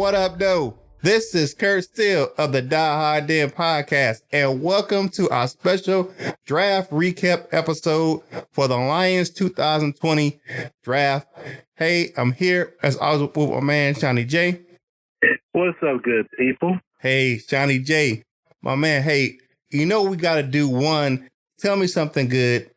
What up, though? This is Kurt Steele of the Die Hard Den podcast, and welcome to our special draft recap episode for the Lions 2020 draft. Hey, I'm here as always with my man, Seany J. What's up, good people? Hey, Seany J, my man. Hey, you know we got to do one. Tell me something good.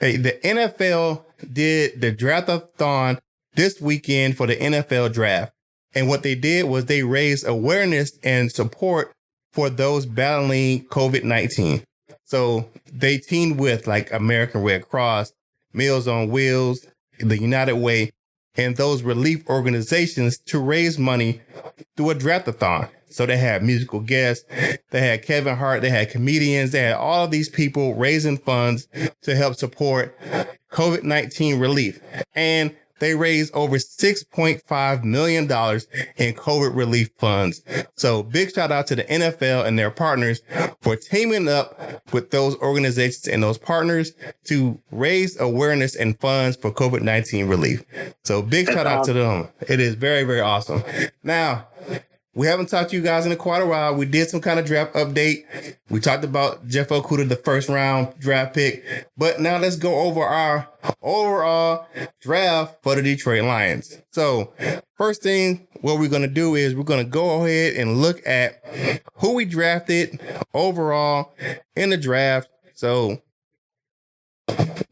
Hey, the NFL did the draft-a-thon this weekend for the NFL draft. And what they did was they raised awareness and support for those battling COVID-19. So they teamed with like American Red Cross, Meals on Wheels, the United Way, and those relief organizations to raise money through a draft-a-thon. So they had musical guests, they had Kevin Hart, they had comedians, they had all of these people raising funds to help support COVID-19 relief. And they raised over $6.5 million in COVID relief funds. So big shout out to the NFL and their partners for teaming up with those organizations and those partners to raise awareness and funds for COVID-19 relief. So big shout out to them. It is very, very awesome. Now, we haven't talked to you guys in quite a while. We did some kind of draft update. We talked about Jeff Okudah, the first round draft pick. But now let's go over our overall draft for the Detroit Lions. So first thing, what we're going to do is we're going to go ahead and look at who we drafted overall in the draft. So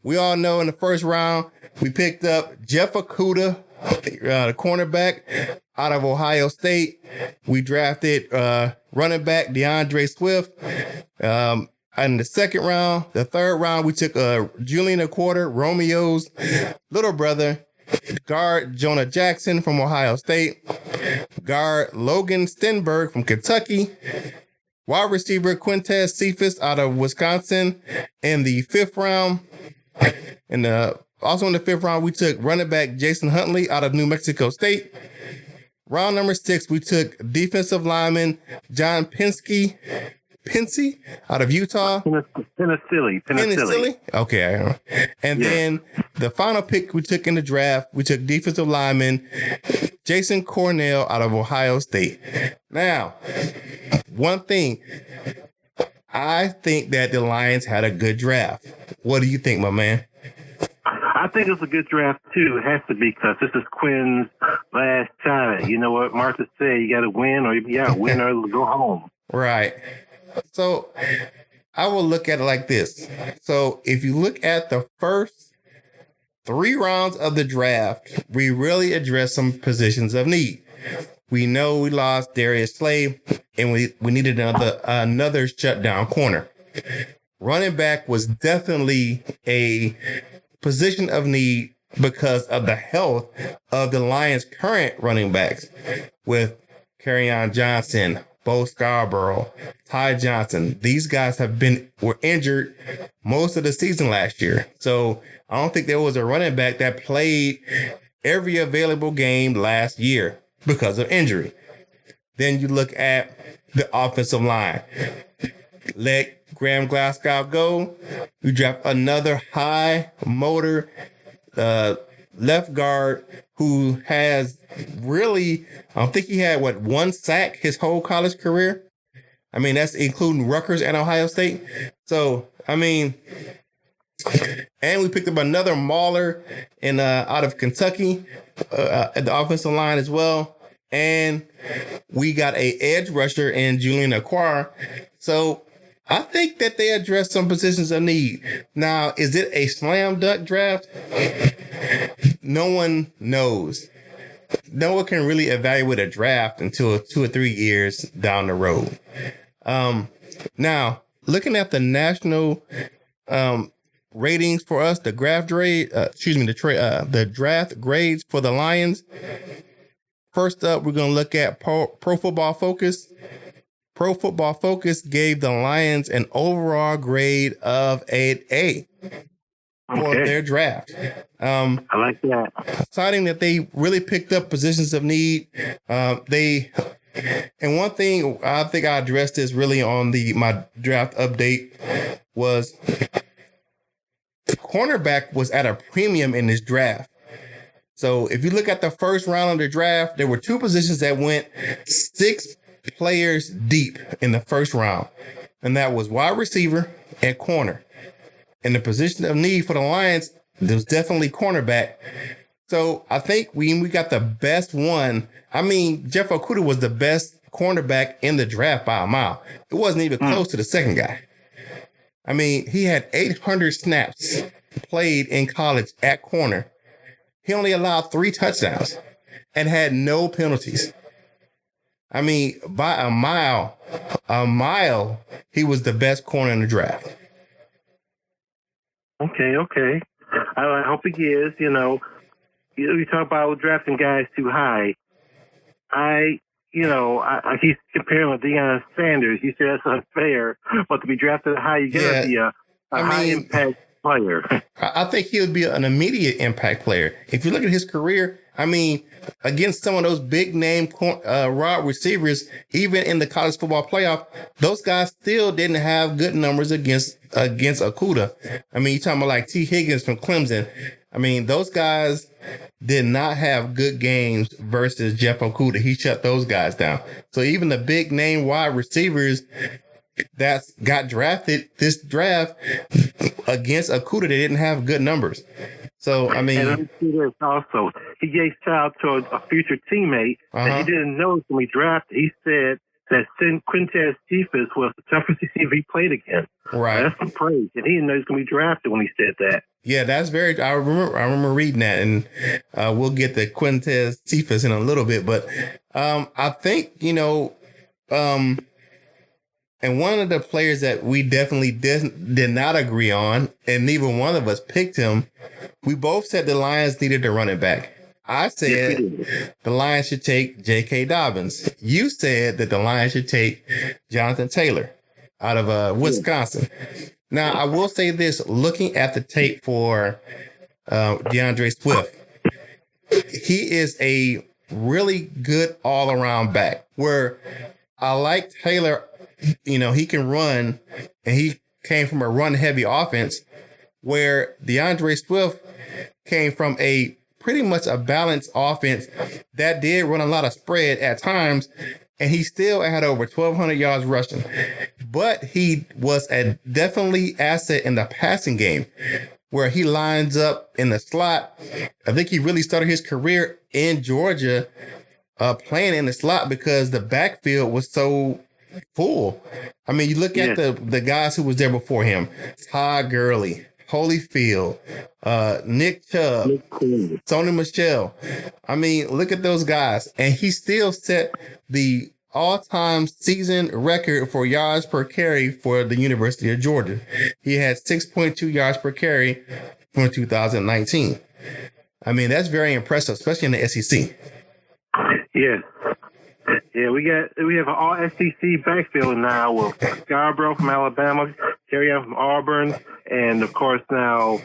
we all know in the first round, we picked up Jeff Okudah, the cornerback out of Ohio State. We drafted running back DeAndre Swift. In the second round, the third round, we took Julian Okwara, Romeo's little brother, guard Jonah Jackson from Ohio State, guard Logan Stenberg from Kentucky, wide receiver Quintez Cephas out of Wisconsin. In the fifth round, also in the fifth round, we took running back Jason Huntley out of New Mexico State. Round number 6, we took defensive lineman John Pensy out of Utah. Penicilli. Okay. And then the final pick we took in the draft, we took defensive lineman Jason Cornell out of Ohio State. Now, one thing, I think that the Lions had a good draft. What do you think, my man? I think it's a good draft, too. It has to be because this is Quinn's last time. You know what Martha said, you got to win or win or go home. Right. So I will look at it like this. So if you look at the first 3 rounds of the draft, we really addressed some positions of need. We know we lost Darius Slay, and we needed another shutdown corner. Running back was definitely a position of need because of the health of the Lions' current running backs with Kerryon Johnson, Bo Scarborough, Ty Johnson. These guys were injured most of the season last year. So I don't think there was a running back that played every available game last year because of injury. Then you look at the offensive line. Let Graham Glasgow go. You draft another high motor left guard who has really, I don't think he had, 1 sack his whole college career. I mean, that's including Rutgers and Ohio State. So, I mean, and we picked up another mauler out of Kentucky at the offensive line as well. And we got a edge rusher in Julian Okwara. So I think that they addressed some positions of need. Now, is it a slam dunk draft? No one knows. No one can really evaluate a draft until 2 or 3 years down the road. Now, looking at the national ratings for us, the draft grades for the Lions. First up, we're going to look at Pro Football Focus. Pro Football Focus gave the Lions an overall grade of an A for their draft. I like that. Citing that they really picked up positions of need. And one thing I think I addressed this really on my draft update was the cornerback was at a premium in this draft. So if you look at the first round of the draft, there were two positions that went 6 players deep in the first round, and that was wide receiver and corner. In the position of need for the Lions, there was definitely cornerback. So I think we got the best one. I mean, Jeff Okudah was the best cornerback in the draft by a mile. It wasn't even close to the second guy. I mean, he had 800 snaps played in college at corner. He only allowed 3 touchdowns and had no penalties. I mean, by a mile, he was the best corner in the draft. Okay. I hope he is. You talk about drafting guys too high. I keep comparing with Deion Sanders. You say that's unfair, but to be drafted high, you gotta be a high impact player. I think he would be an immediate impact player. If you look at his career, I mean, against some of those big name wide receivers, even in the college football playoff, those guys still didn't have good numbers against Okudah. I mean, you're talking about like T. Higgins from Clemson. I mean, those guys did not have good games versus Jeff Okudah. He shut those guys down. So even the big name wide receivers that got drafted this draft against Okudah, they didn't have good numbers. So, I mean... And this also, he gave shout out to a future teammate that he didn't know when he drafted. He said that Quintez Cephas was the toughest receiver he played against. Right. That's some praise. And he didn't know he was going to be drafted when he said that. Yeah, that's very... I remember reading that, and we'll get to Quintez Cephas in a little bit. But I think, and one of the players that we definitely did not agree on, and neither one of us picked him, we both said the Lions needed a running back. I said the Lions should take J.K. Dobbins. You said that the Lions should take Jonathan Taylor out of Wisconsin. Now, I will say this, looking at the tape for DeAndre Swift, he is a really good all-around back, where I like Taylor. He can run, and he came from a run-heavy offense, where DeAndre Swift came from a pretty much a balanced offense that did run a lot of spread at times, and he still had over 1,200 yards rushing. But he was a definitely asset in the passing game, where he lines up in the slot. I think he really started his career in Georgia playing in the slot because the backfield was so full. I mean, you look at the guys who was there before him: Todd Gurley, Holyfield, Nick Chubb, Sony Michel. I mean, look at those guys. And he still set the all-time season record for yards per carry for the University of Georgia. He had 6.2 yards per carry from 2019. I mean, that's very impressive, especially in the SEC. Yeah. Yeah, we have an all SEC backfield now with Scarborough from Alabama, Kerryon from Auburn, and of course now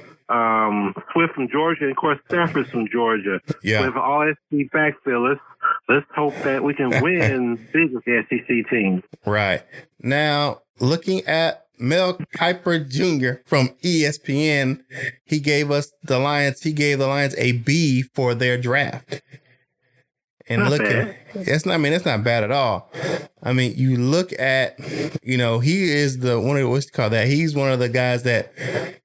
Swift from Georgia, and of course Stafford from Georgia. Yeah. We have an all SEC backfield. Let's hope that we can win big with the SEC teams. Right. Now, looking at Mel Kiper Jr. from ESPN, he gave the Lions a B for their draft. And it's not bad at all. I mean, you look at, he is he's one of the guys that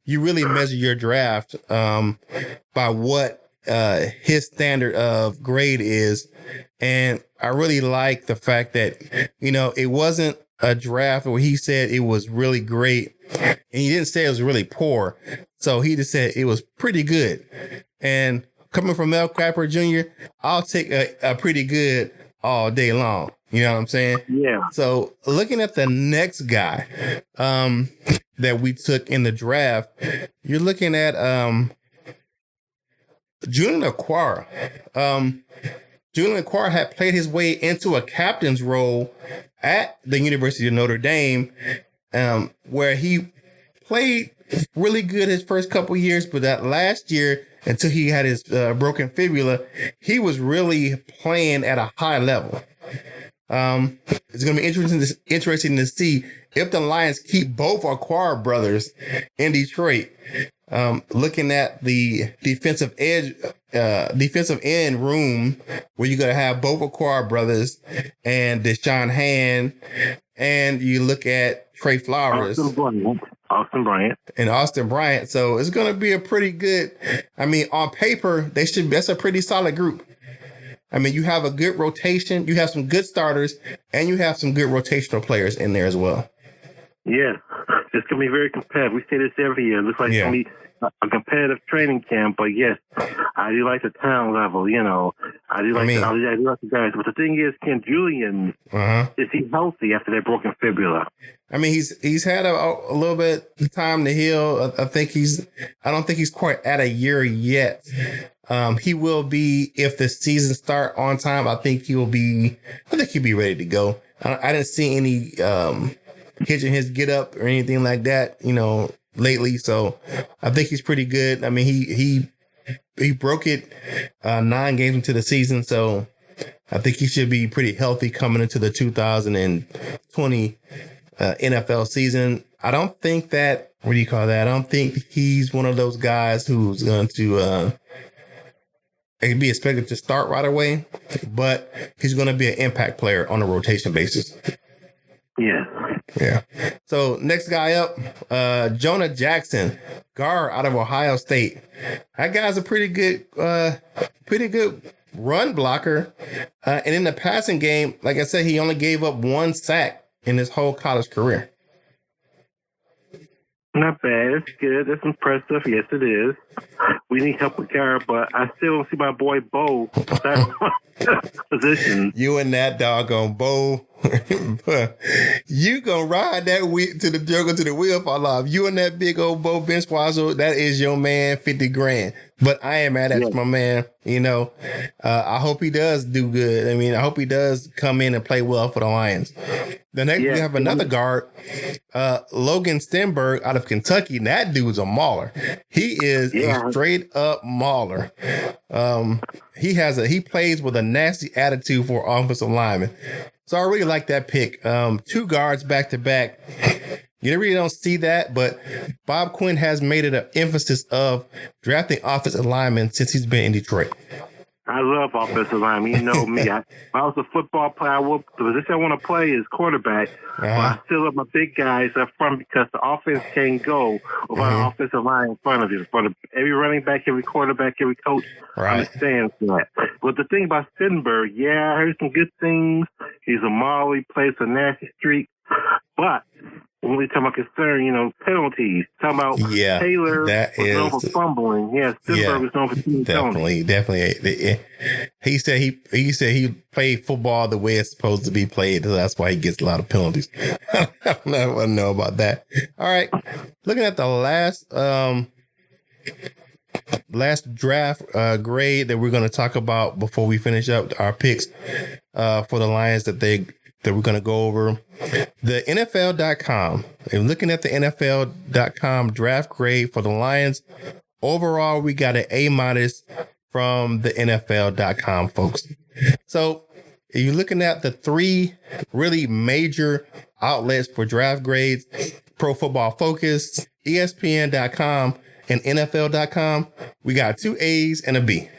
you really measure your draft by what his standard of grade is. And I really like the fact that, it wasn't a draft where he said it was really great and he didn't say it was really poor. So he just said it was pretty good. And coming from Mel Kiper Jr., I'll take a pretty good all day long. You know what I'm saying? Yeah. So looking at the next guy that we took in the draft, you're looking at Julian Okwara. Julian Okwara had played his way into a captain's role at the University of Notre Dame, where he played really good his first couple years, but that last year, until he had his broken fibula, he was really playing at a high level. It's going to be interesting to see if the Lions keep both Okwara brothers in Detroit. Looking at the defensive edge defensive end room where you're going to have both Aquar brothers and Deshaun Hand, and you look at Trey Flowers. Austin Bryant. And Austin Bryant. So it's going to be a pretty good, I mean, on paper, that's a pretty solid group. I mean, you have a good rotation, you have some good starters, and you have some good rotational players in there as well. Yeah, it's going to be very competitive. We say this every year. It looks like it's going to be a competitive training camp, but yes, I do like the talent level. You know, I do like the guys. But the thing is, Ken Julian, is he healthy after that broken fibula? I mean, he's had a little bit of time to heal. I don't think he's quite at a year yet. He will be if the season start on time. I think he'll be ready to go. I didn't see any hitching his get up or anything like that, lately. So I think he's pretty good. I mean, he broke it 9 games into the season. So I think he should be pretty healthy coming into the 2020 NFL season. I don't think that, what do you call that? I don't think he's one of those guys who's going to be expected to start right away, but he's going to be an impact player on a rotation basis. Yeah. So next guy up, Jonah Jackson, guard out of Ohio State. That guy's a pretty good run blocker. And in the passing game, like I said, he only gave up 1 sack in his whole college career. Not bad. It's good. That's impressive. Yes, it is. We need help with Garrett, but I still don't see my boy Bo position. You and that doggone Bo. You gonna ride that wheel to the jungle to the wheel fall off. You and that big old Bo Benchwazzle, that is your man, 50 grand. But I am mad at my man. I hope he does do good. I mean, I hope he does come in and play well for the Lions. The next we have another guard, Logan Stenberg out of Kentucky. And that dude's a mauler. He is a straight up mauler. He plays with a nasty attitude for offensive lineman. So I really like that pick. 2 guards back to back. You really don't see that, but Bob Quinn has made it an emphasis of drafting offensive linemen since he's been in Detroit. I love offensive linemen. You know me. If I was a football player, the position I want to play is quarterback. But I still love my big guys up front because the offense can't go without an offensive line in front of you. For every running back, every quarterback, every coach understands that. But the thing about Stenberg, I heard some good things. He's a mauler. He plays a nasty streak. But when we talk about concern, penalties. Talking about Taylor was known for fumbling. Stenberg was known for penalties. Definitely. He said he played football the way it's supposed to be played, so that's why he gets a lot of penalties. I don't know about that. All right, looking at the last draft grade that we're going to talk about before we finish up our picks for the Lions that we're going to go over. The NFL.com. And looking at the NFL.com draft grade for the Lions, overall, we got an A- from the NFL.com folks. So if you're looking at the 3 really major outlets for draft grades, Pro Football Focus, ESPN.com, and NFL.com, we got 2 A's and a B.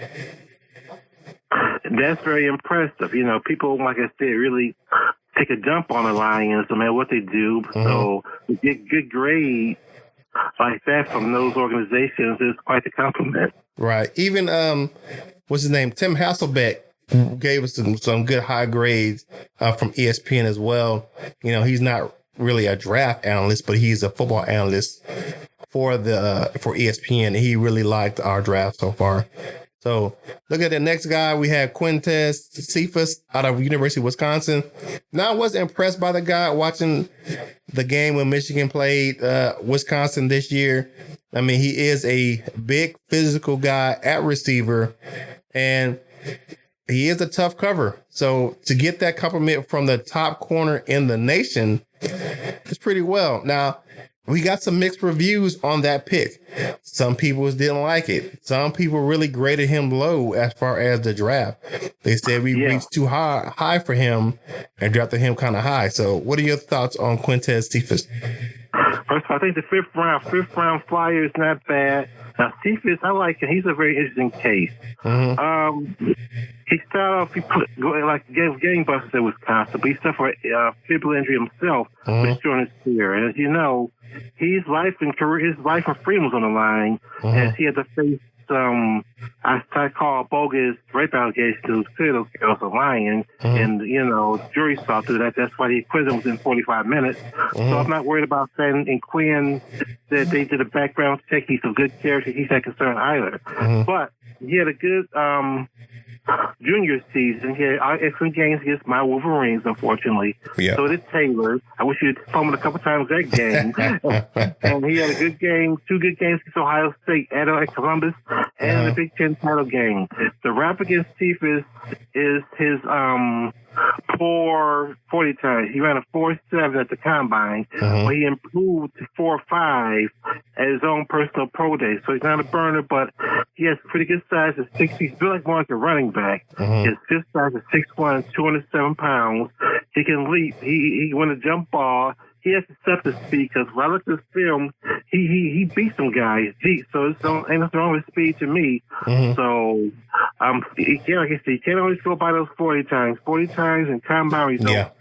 That's very impressive. People, like I said, really take a jump on the Lions, no matter what they do. So to get good grades like that from those organizations is quite a compliment. Right. Even, what's his name? Tim Hasselbeck gave us some good high grades from ESPN as well. He's not really a draft analyst, but he's a football analyst for ESPN. He really liked our draft so far. So look at the next guy. We had Quintez Cephas out of University of Wisconsin. Now I wasn't impressed by the guy watching the game when Michigan played Wisconsin this year. I mean, he is a big physical guy at receiver, and he is a tough cover. So to get that compliment from the top corner in the nation is pretty well. Now, we got some mixed reviews on that pick. Some people didn't like it. Some people really graded him low as far as the draft. They said we reached too high for him and drafted him kind of high. So what are your thoughts on Quintez Cephas? First of all, I think the fifth round flyer is not bad. Now, Cephas, I like him. He's a very interesting case. He started off, like getting busted at Wisconsin, but he suffered a fibular injury himself, restoring his career. And as you know, his life and freedom was on the line, as he had to face I call bogus rape allegations to serial killer was lying, and jury saw through that. That's why he acquitted him within 45 minutes. So I'm not worried about saying in Quinn that they did a background check. He's a good character. He's not concerned either. But he had a good junior season. He had excellent games against my Wolverines, unfortunately. Yeah. So did Taylor. I wish you'd fumbled a couple times that game. And he had a good game, 2 good games against Ohio State at Columbus, and the Big Ten title game. The rap against Cephas is his poor 40 times. He ran a 4.7 at the combine, but he improved to 4.5 at his own personal pro day. So he's not a burner, but he has pretty good size at 60. He's built like more like a running back. His fifth size is 6'1", 207 pounds. He can leap. He win a jump ball. He has deceptive speed because when I looked at this film, he beat some guys. So ain't nothing wrong with speed to me. So he can't always go by those 40 times. 40 times and combine results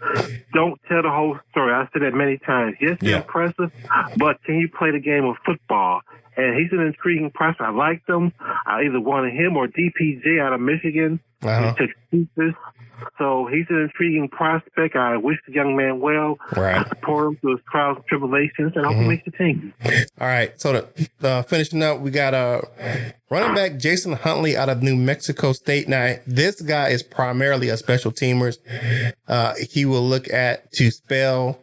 don't tell the whole story. I've said that many times. Yes, they're impressive, but can you play the game of football? And he's an intriguing prospect. I liked him. I either wanted him or DPJ out of Michigan. He took Cephas. So he's an intriguing prospect. I wish the young man well. I support him through his trials and tribulations, and I hope he makes the team. All right. So finishing up, we got running back Jason Huntley out of New Mexico State. Now, this guy is primarily a special teamer. He will look at to spell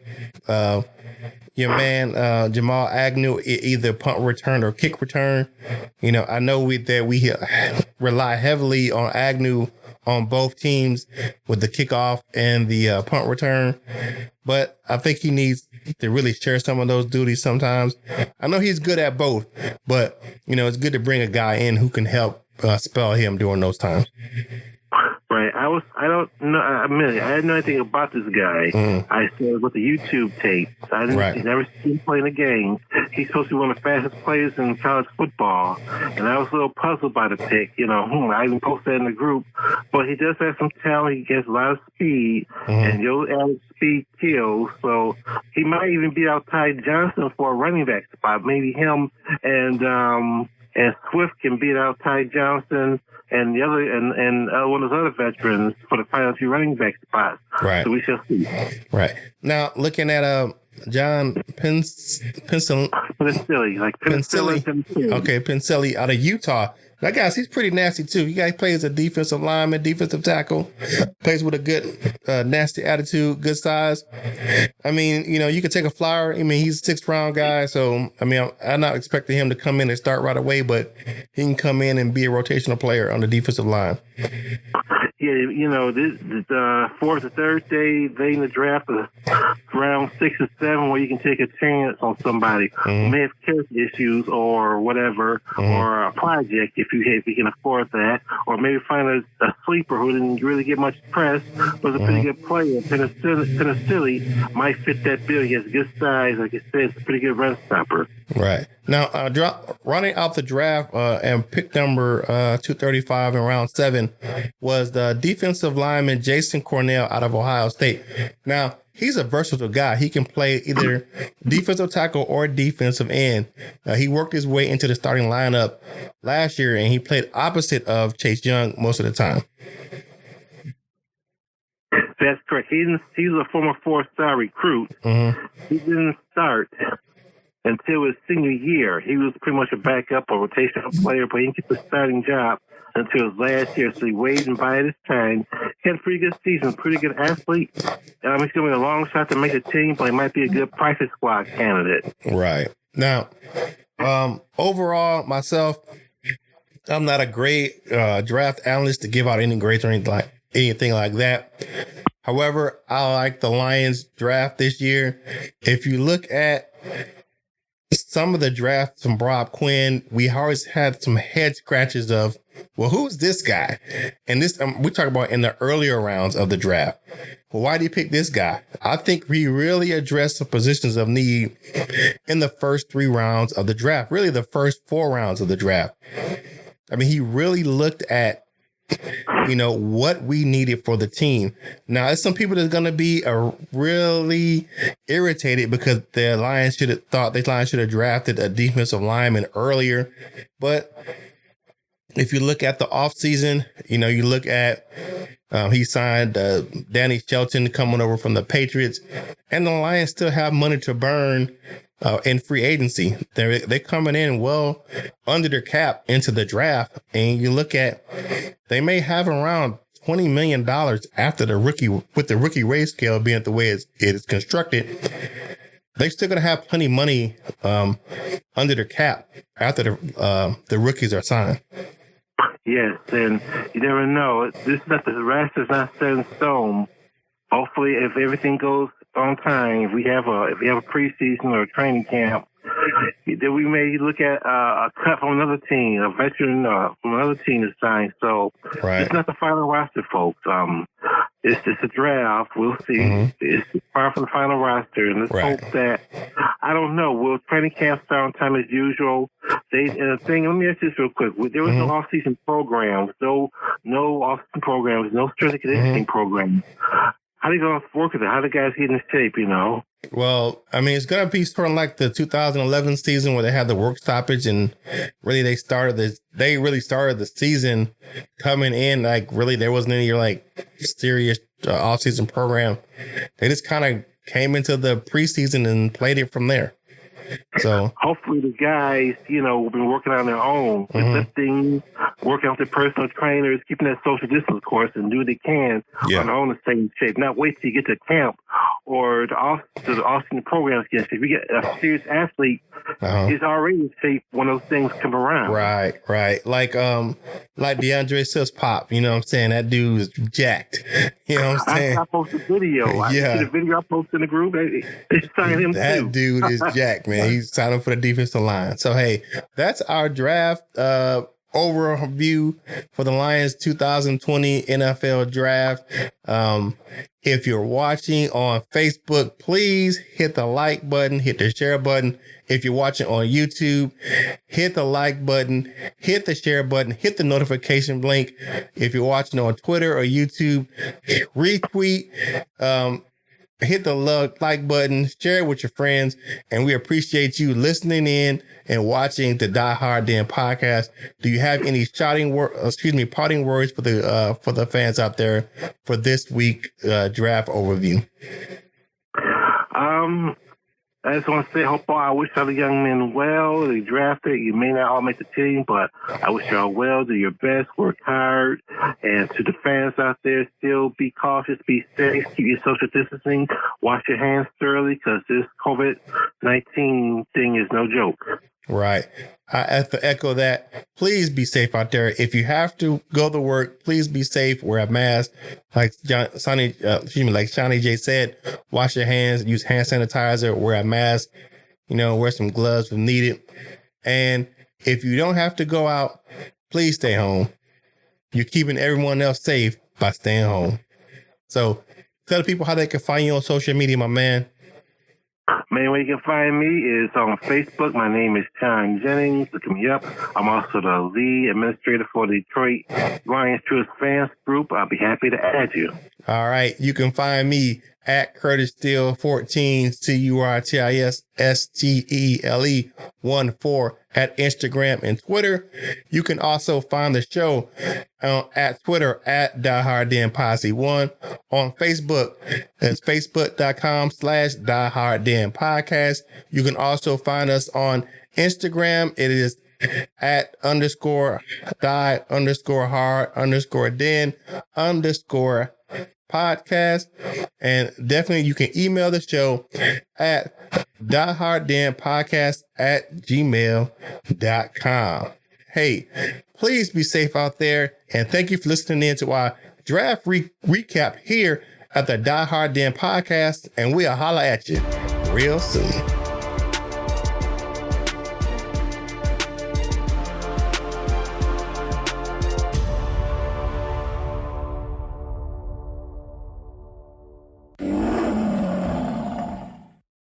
your man Jamal Agnew either punt return or kick return. I know we rely heavily on Agnew on both teams with the kickoff and the punt return, but I think he needs to really share some of those duties sometimes. I know he's good at both, but it's good to bring a guy in who can help spell him during those times. Right. I don't know. I had no idea about this guy. I saw with the YouTube tape. I never seen him play in a game. He's supposed to be one of the fastest players in college football. And I was a little puzzled by the pick. I even posted that in the group. But he does have some talent. He gets a lot of speed. And your added speed kills. So he might even beat out Ty Johnson for a running back spot. Maybe him and Swift can beat out Ty Johnson and the other and one of those other veterans for the final 2 running back spots. Right. So we shall see. Right. Now looking at John Penicilli. Okay, Penicilli out of Utah. That guy, he's pretty nasty too. He plays a defensive lineman, defensive tackle, plays with a good, nasty attitude, good size. I mean, you could take a flyer. I mean, he's a 6th round guy. So, I mean, I'm not expecting him to come in and start right away, but he can come in and be a rotational player on the defensive line. Yeah, this the fourth or third day in the draft, round 6 or 7, where you can take a chance on somebody who may have character issues or whatever, or a project if you can afford that, or maybe find a sleeper who didn't really get much press, but is a pretty good player. Penicilli might fit that bill. He has good size, like I said, it's a pretty good run stopper. Right. Now, running out the draft and pick number 235 in round 7 was the defensive lineman Jason Cornell out of Ohio State. Now, he's a versatile guy. He can play either defensive tackle or defensive end. He worked his way into the starting lineup last year, and he played opposite of Chase Young most of the time. That's correct. He's a former 4-star recruit. He didn't start until his senior year. He was pretty much a backup or rotational player, but he didn't get the starting job until his last year. So he waited and bided his time. He had a pretty good season, pretty good athlete. He's going to be a long shot to make the team, but he might be a good practice squad candidate. Right. Now, overall, myself, I'm not a great draft analyst to give out any grades or anything like that. However, I like the Lions draft this year. If you look at some of the drafts from Rob Quinn, we always had some head scratches of, well, who's this guy? And this, we talk about in the earlier rounds of the draft. Well, why do you pick this guy? I think we really addressed the positions of need in the first 3 rounds of the draft, really the first 4 rounds of the draft. I mean, he really looked at, what we needed for the team. Now, there's some people that's going to be really irritated because the Lions should have drafted a defensive lineman earlier. But if you look at the offseason, you look at he signed Danny Shelton coming over from the Patriots, and the Lions still have money to burn in free agency. They're coming in well under their cap into the draft, and you look at, they may have around $20 million after the rookie rate scale being the way it is constructed. They're still going to have plenty of money under their cap after the rookies are signed. Yes, and you never know. The rest is not set in stone. Hopefully, if everything goes on time, if we have a preseason or a training camp, then we may look at a cut from another team, a veteran from another team to sign. So It's not the final roster, folks. It's just a draft. We'll see. Mm-hmm. It's far from the final roster, and let's hope that, I don't know, will training camp start on time as usual? Let me ask this real quick. There was no off-season programs, no off-season programs, no strength and conditioning programs. How do you go work with it? How do guys get in shape, Well, I mean, it's going to be sort of like the 2011 season where they had the work stoppage, and really they really started the season coming in. Like, really, there wasn't any serious off-season program. They just kind of came into the preseason and played it from there. So hopefully the guys, have been working on their own, lifting, working with their personal trainers, keeping that social distance, of course, and do what they can on their own to stay in shape. Not wait till you get to camp or the off-season programs get in shape. If you get a serious athlete, it's already in shape when those things come around. Right. Like DeAndre Swift's pop, you know what I'm saying? That dude is jacked. You know what I'm saying? I posted a video. I see the video I posted in the group. They signed him that too. That dude is jacked, man. He's signed up for the defensive line. So, hey, that's our draft overview for the Lions 2020 NFL draft. If you're watching on Facebook, please hit the like button, hit the share button. If you're watching on YouTube, hit the like button, hit the share button, hit the notification link. If you're watching on Twitter or YouTube, retweet, hit the like button, share it with your friends, and we appreciate you listening in and watching the Die Hard Den podcast. Do you have any parting words for the fans out there for this week draft overview? I just want to say, I wish all the young men well. They drafted. You may not all make the team, but I wish you all well. Do your best. Work hard. And to the fans out there, still be cautious. Be safe. Keep your social distancing. Wash your hands thoroughly, because this COVID-19 thing is no joke. Right. I have to echo that. Please be safe out there. If you have to go to work, please be safe. Wear a mask. Like Seany J said, wash your hands, use hand sanitizer, wear a mask, wear some gloves if needed. And if you don't have to go out, please stay home. You're keeping everyone else safe by staying home. So tell the people how they can find you on social media, my man. Main way you can find me is on Facebook. My name is Sean Jennings. Look me up. I'm also the lead administrator for the Detroit Lions Truist Fans Group. I'll be happy to add you. All right. You can find me at Curtis Steele 14, CurtisStele 14 at Instagram and Twitter. You can also find the show at Twitter at Die Hard Den Posse 1. On Facebook, that's facebook.com/Die Hard Den Podcast. You can also find us on Instagram. It is at _die_hard_den_podcast. And definitely you can email the show at dieharddenpodcast@gmail.com. Hey, please be safe out there, and thank you for listening in to our draft recap here at the Die Hard Den podcast, and we'll holler at you real soon.